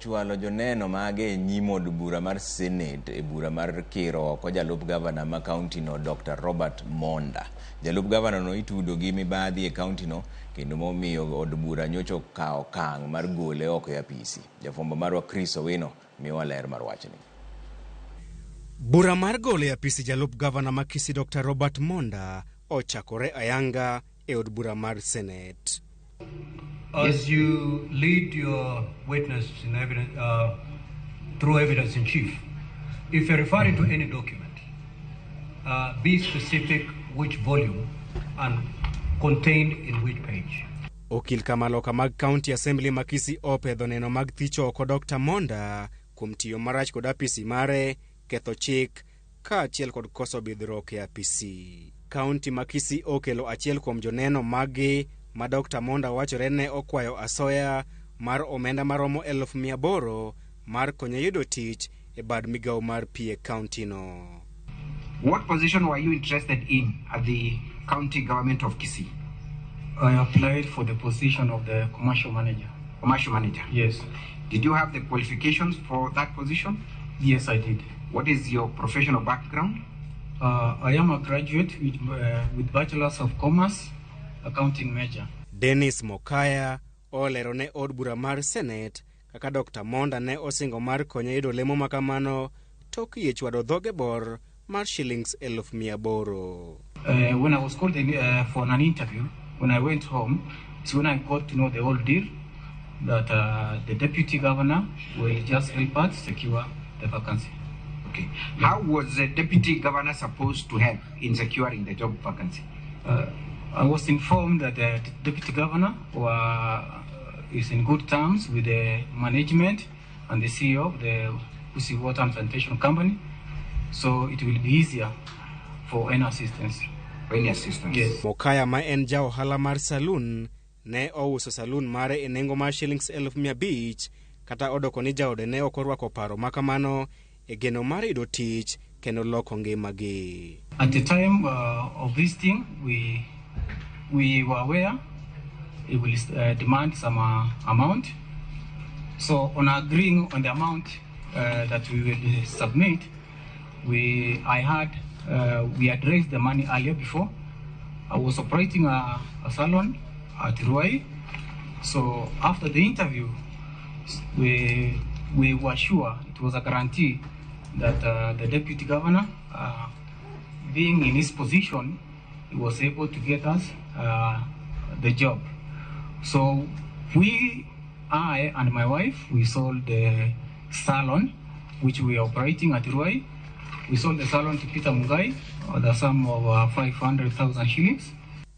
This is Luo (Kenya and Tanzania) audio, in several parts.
ochwalo joneno mage e nyim od bura mar Senate e bura mar kiro oko jalup gavana ma kaonti no Dr. Robert Monda. Jalup gavana no itudo gi mibadhi e kaonti no kendo momiyo od bura nyocho kao okang' mar gole oko e apisi. Jafwambo marwa Chris Owino miyowa ler mar wachni. Bura mar gole e apisi jalup gavana ma Kisii Dr. Robert Monda ochakore ayanga e od bura mar Senate. As you lead your witness in evidence, through evidence in chief, if you're referring to any document, be specific which volume and contained in which page. Okil kamaloka mag County Assembly ma Kisii opedho neno mag tiich oko Dr. Monda kuom tiyo marach kod apisi mare, ketho chik, ka achiel kod koso bidhruok e apisi. County ma Kisii okelo achiel kuom joneno magi ma Dr. Monda wachore ne okwayo asoya mar omenda maromo 800,000 mar konyo yudo tich e bad migao mar pie county no. What position were you interested in at the county government of Kisii? I applied for the position of the commercial manager. Commercial manager? Yes. Did you have the qualifications for that position? Yes, I did. What is your professional background? I am a graduate with Bachelor's of Commerce, accounting major. Dennis Mokaya olero ne od bura mar Senate kaka Dr. Monda ne osingo mar konyo yudo lemo makamano tok yie chwado dhoge bor mar shillings 800,000. When I was called for an interview, when I went home, it's when I got to know the whole deal that the deputy governor will just help us secure the vacancy. Okay. How was the deputy governor supposed to help in securing the job vacancy? I was informed that the deputy governor is in good terms with the management and the CEO of the Kisii Water and Sanitation Company, so it will be easier for any assistance. Any assistance? Yes. Mokaya ma en ja ohala mar saloon ne ouso saloon mare e nengo mar shillings 500,000 kata odoko ni jaode ne okorwako paro makamano e geno mar yudo tich kendo loko ngimagi. At the time of this thing, we were aware it will demand some amount. So on agreeing on the amount that we will submit, we had raised the money earlier before. I was operating a salon at Ruai. So after the interview, we were sure, it was a guarantee that the deputy governor, being in his position, he was able to get us the job. So I and my wife, we sold the salon, which we are operating at Ruai. We sold the salon to Peter Mugai at the sum of 500,000 shillings.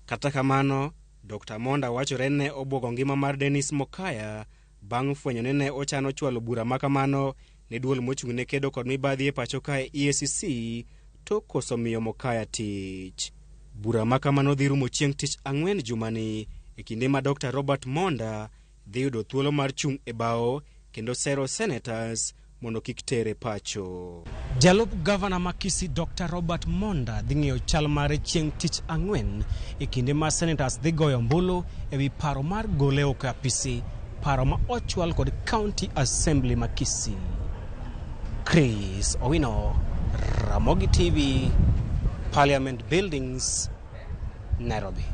Kata kamano, Dr. Monda wachore ne obwogo ngima mar Dennis Mokaya bang' fwenyo ne ochano chwalo bura makamano ne duol mochung'ne kedo kod mibadhi e pacho kae EACC to koso miyo Mokaya tich. Bura makamano dhi rumo chieng' tich ang'wen jumani e kinde ma Dr. Robert Monda dhi yudo thuolo mar chung' e bao kendo sero senators mondo kik tere pacho. Jalup gavana ma Kisii Dr. Robert Monda dhi ng'iyo chal mare chieng' tich ang'wen e kinde ma senators dhi goyo ombulu ewi paro mar gole oko e apisi, paro ma ochwal kod County Assembly ma Kisii. Chris Owino, Ramogi TV, Parliament Buildings, Nairobi.